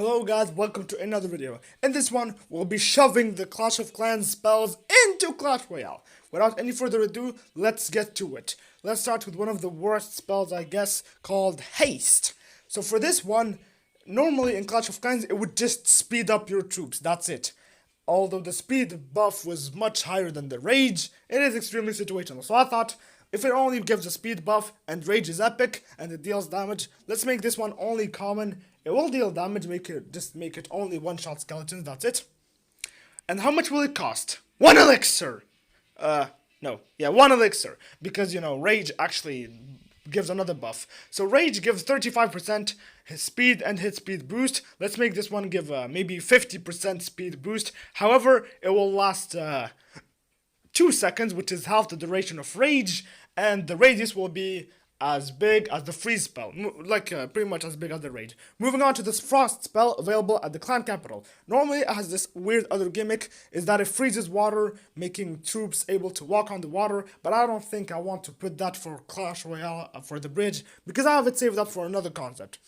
Hello guys, welcome to another video. In this one, we'll be shoving the Clash of Clans spells into Clash Royale. Without any further ado, let's get to it. Let's start with one of the worst spells, I guess, called Haste. So for this one, normally in Clash of Clans, it would just speed up your troops, that's it. Although the speed buff was much higher than the rage, it is extremely situational. So I thought, if it only gives a speed buff and rage is epic and it deals damage, let's make this one only common. It will deal damage, just make it only one-shot skeletons, that's it. And how much will it cost? 1 elixir! One elixir. Because, rage actually gives another buff. So rage gives 35% his speed and hit speed boost. Let's make this one give maybe 50% speed boost. However, it will last 2 seconds, which is half the duration of rage, and the radius will be as big as the freeze spell, pretty much as big as the rage. Moving on to this frost spell available at the clan capital. Normally it has this weird other gimmick, is that it freezes water, making troops able to walk on the water, but I don't think I want to put that for Clash Royale for the bridge, because I have it saved up for another concept.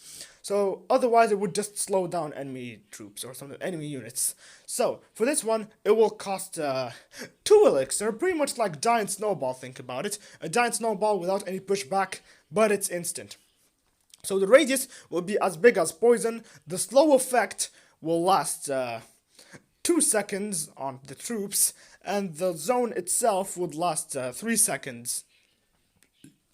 So otherwise it would just slow down enemy troops or something, enemy units. So for this one, it will cost 2 elixir, pretty much like Giant Snowball, think about it. A Giant Snowball without any pushback, but it's instant. So the radius will be as big as poison, the slow effect will last 2 seconds on the troops, and the zone itself would last 3 seconds.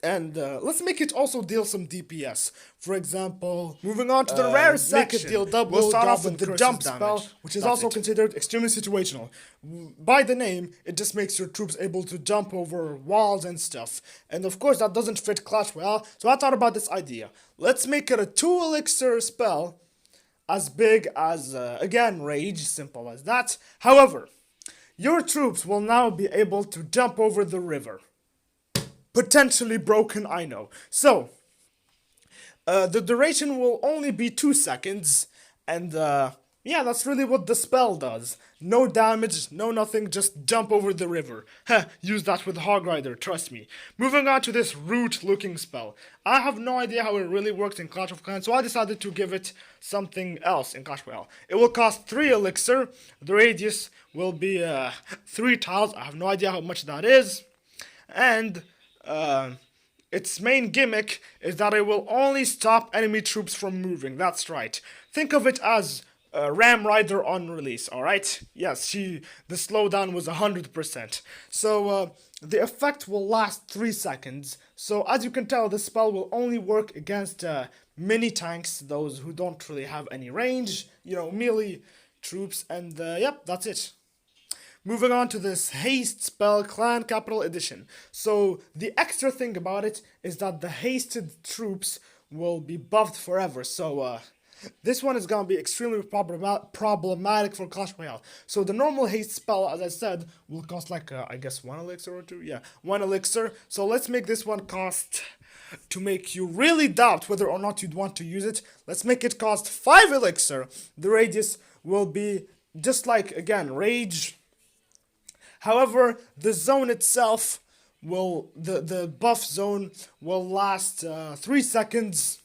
And let's make it also deal some DPS. For example, moving on to the rare section, make it deal double. We'll start off with the jump spell, which is also considered extremely situational. By the name, it just makes your troops able to jump over walls and stuff. And of course, that doesn't fit Clash Royale, so I thought about this idea. Let's make it a 2 elixir spell, as big as, again, rage, simple as that. However, your troops will now be able to jump over the river. Potentially broken, I know. So, the duration will only be 2 seconds, and yeah, that's really what the spell does. No damage, no nothing, just jump over the river. Heh, use that with Hog Rider, trust me. Moving on to this root looking spell. I have no idea how it really works in Clash of Clans, so I decided to give it something else in Clash Royale. It will cost 3 elixir, the radius will be 3 tiles, I have no idea how much that is, and its main gimmick is that it will only stop enemy troops from moving. That's right. Think of it as Ram Rider on release, alright? Yes, the slowdown was 100%. So, the effect will last 3 seconds. So, as you can tell, this spell will only work against mini tanks, those who don't really have any range, melee troops, and yep, that's it. Moving on to this Haste spell, Clan Capital Edition. So, the extra thing about it is that the hasted troops will be buffed forever. So, this one is going to be extremely problematic for Clash Royale. So, the normal haste spell, as I said, will cost like, I guess 1 elixir or 2? Yeah, 1 elixir. So, let's make this one cost, to make you really doubt whether or not you'd want to use it, let's make it cost 5 elixir. The radius will be just like, again, rage. However, the zone itself will, the buff zone will last 3 seconds.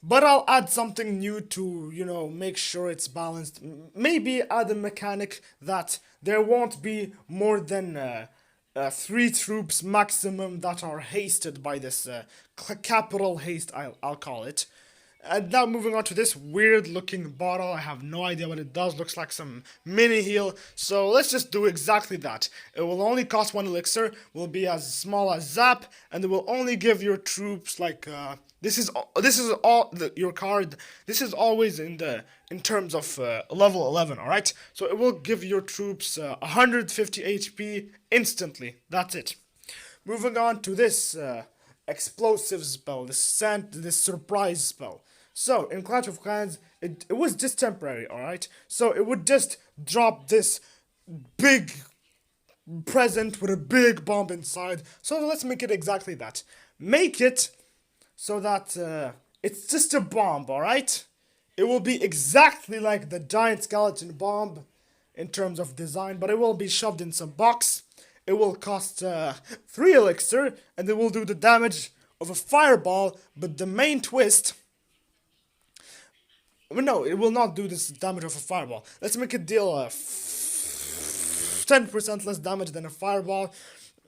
But I'll add something new to, make sure it's balanced. Maybe add a mechanic that there won't be more than 3 troops maximum that are hasted by this capital haste, I'll call it. And now moving on to this weird looking bottle, I have no idea what it does, looks like some mini heal, so let's just do exactly that. It will only cost 1 elixir, will be as small as Zap, and it will only give your troops like, this is your card, this is always in terms of level 11, alright? So it will give your troops 150 HP instantly, that's it. Moving on to this explosive spell, this surprise spell. So, in Clash of Clans, it was just temporary, alright? So, it would just drop this big present with a big bomb inside. So, let's make it exactly that. Make it so that it's just a bomb, alright? It will be exactly like the giant skeleton bomb in terms of design, but it will be shoved in some box. It will cost 3 elixir, and it will do the damage of a fireball, but the main twist no, it will not do this damage of a fireball. Let's make it deal 10% less damage than a fireball,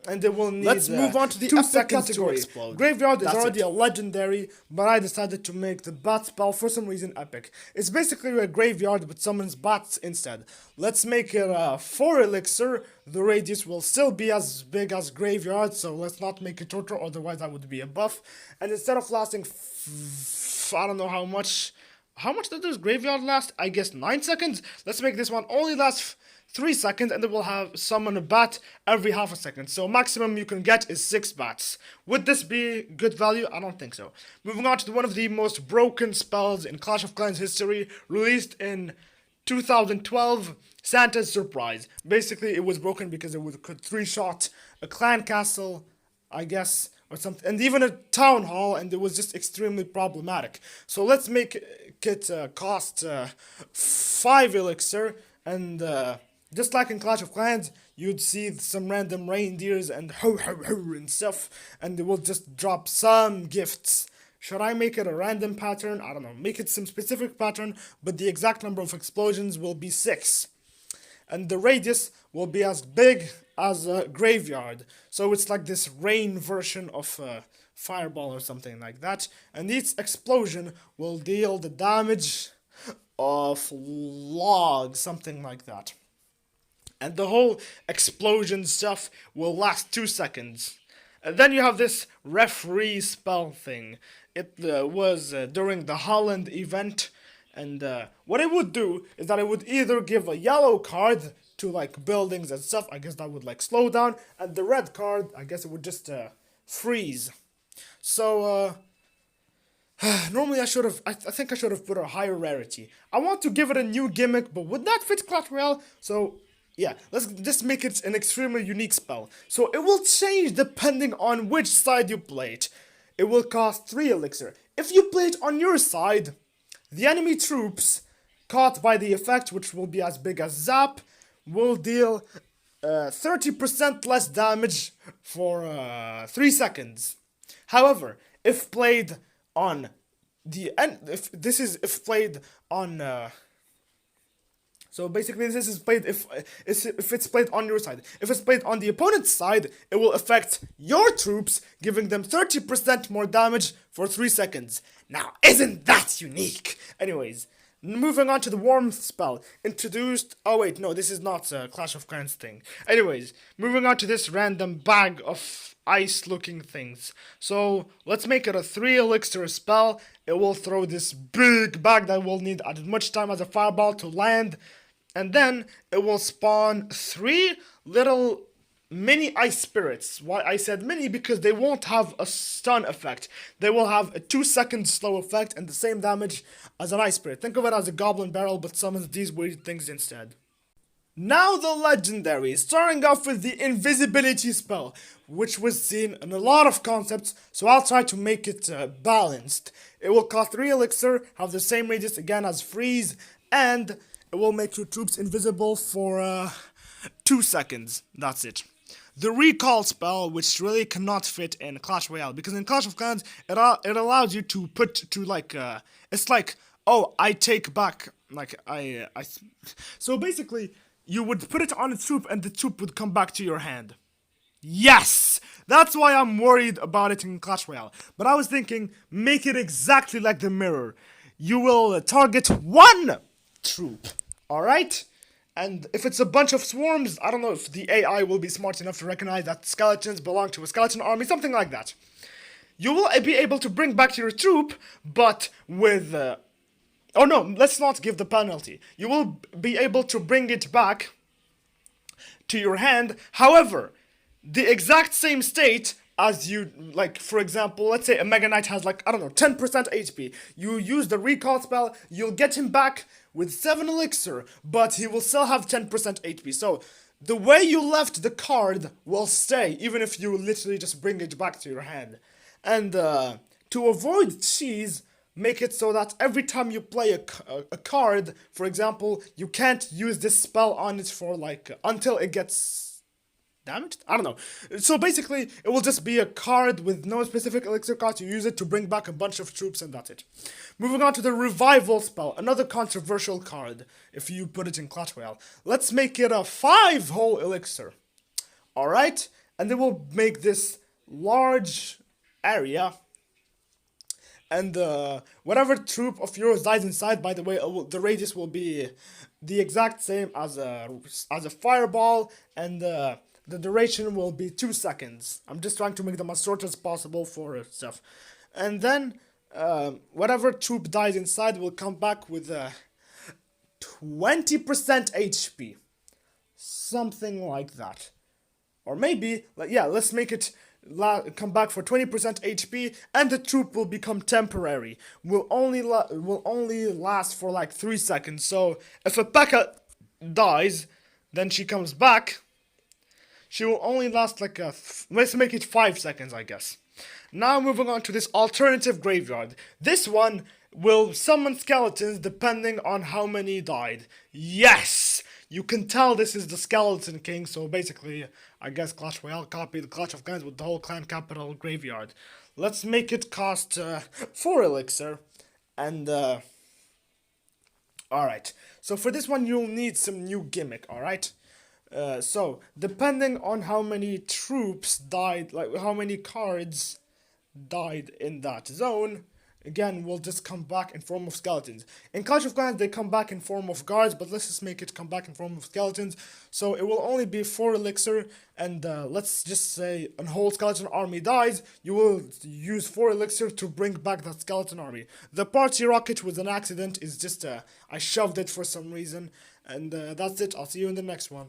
and it will need. Let's move on to the 2 seconds category. To explode. Graveyard is already a legendary, but I decided to make the bat spell for some reason epic. It's basically a graveyard but summons bats instead. Let's make it 4 elixir. The radius will still be as big as graveyard, so let's not make it shorter, otherwise that would be a buff. And instead of lasting I don't know how much did this graveyard last? I guess 9 seconds. Let's make this one only last 3 seconds, and it will have summon a bat every half a second. So maximum you can get is 6 bats. Would this be good value? I don't think so. Moving on to one of the most broken spells in Clash of Clans history, released in 2012, Santa's Surprise. Basically, it was broken because it could 3-shot a clan castle, I guess, or something, and even a town hall, and it was just extremely problematic. So let's make it cost 5 elixir, and just like in Clash of Clans, you'd see some random reindeers and ho ho ho and stuff, and it will just drop some gifts. Should I make it a random pattern? I don't know. Make it some specific pattern, but the exact number of explosions will be 6. And the radius will be as big as a graveyard. So it's like this rain version of fireball or something like that. And each explosion will deal the damage of log, something like that. And the whole explosion stuff will last 2 seconds. And then you have this referee spell thing. It was during the Holland event. And what it would do is that it would either give a yellow card to like buildings and stuff. I guess that would like slow down. And the red card, I guess it would just freeze. So normally I think I should have put a higher rarity. I want to give it a new gimmick, but would that fit Clash Royale? So yeah, let's just make it an extremely unique spell. So it will change depending on which side you play it. It will cost 3 elixir. If you play it on your side, the enemy troops caught by the effect, which will be as big as Zap, will deal 30% less damage for 3 seconds. However, if played on the end, if played on so basically this is played if it's played on your side. If it's played on the opponent's side, it will affect your troops, giving them 30% more damage for 3 seconds. Now, isn't that unique? Anyways, moving on to the warmth spell. Introduced... Oh wait, no, this is not a Clash of Clans thing. Anyways, moving on to this random bag of ice-looking things. So, let's make it a 3 elixir spell. It will throw this big bag that will need as much time as a fireball to land. And then, it will spawn 3 little mini ice spirits. Why I said mini? Because they won't have a stun effect. They will have a 2-second slow effect and the same damage as an ice spirit. Think of it as a goblin barrel, but summons these weird things instead. Now the legendary, starting off with the invisibility spell, which was seen in a lot of concepts, so I'll try to make it balanced. It will cost 3 elixir, have the same radius again as freeze, and it will make your troops invisible for 2 seconds. That's it. The recall spell, which really cannot fit in Clash Royale, because in Clash of Clans, it allows you to put to like, it's like, oh, I take back, like, so basically, you would put it on a troop and the troop would come back to your hand. Yes! That's why I'm worried about it in Clash Royale. But I was thinking, make it exactly like the mirror. You will target 1 troop, alright? And if it's a bunch of swarms, I don't know if the AI will be smart enough to recognize that skeletons belong to a skeleton army, something like that. You will be able to bring back your troop, but with... oh no, let's not give the penalty. You will be able to bring it back to your hand. However, the exact same state as you, like, for example, let's say a Mega Knight has, like, I don't know, 10% HP. You use the recall spell, you'll get him back with 7 elixir, but he will still have 10% HP. So, the way you left the card will stay, even if you literally just bring it back to your hand. And, to avoid cheese, make it so that every time you play a card, for example, you can't use this spell on it for, like, until it gets damaged? I don't know. So basically, it will just be a card with no specific elixir cost. You use it to bring back a bunch of troops, and that's it. Moving on to the revival spell, another controversial card if you put it in Clash Royale. Let's make it a 5-hole elixir. Alright? And then we'll make this large area. And whatever troop of yours dies inside, by the way, the radius will be the exact same as a fireball, and the duration will be 2 seconds. I'm just trying to make them as short as possible for stuff. And then whatever troop dies inside will come back with 20% HP. Something like that. Or maybe, yeah, let's make it come back for 20% HP, and the troop will become temporary. Will only last for like 3 seconds. So if a P.E.K.K.A. dies, then she comes back. She will only last like let's make it 5 seconds, I guess. Now moving on to this alternative graveyard. This one will summon skeletons depending on how many died. Yes! You can tell this is the Skeleton King, so basically, I guess Clash Royale copied the Clash of Clans with the whole clan capital graveyard. Let's make it cost 4 elixir, and alright. So for this one, you'll need some new gimmick, alright? So, depending on how many troops died, like how many cards died in that zone, again, will just come back in form of skeletons. In Clash of Clans, they come back in form of guards, but let's just make it come back in form of skeletons. So it will only be 4 elixir, and let's just say a whole skeleton army dies, you will use 4 elixir to bring back that skeleton army. The party rocket was an accident, it's just, I shoved it for some reason, and that's it. I'll see you in the next one.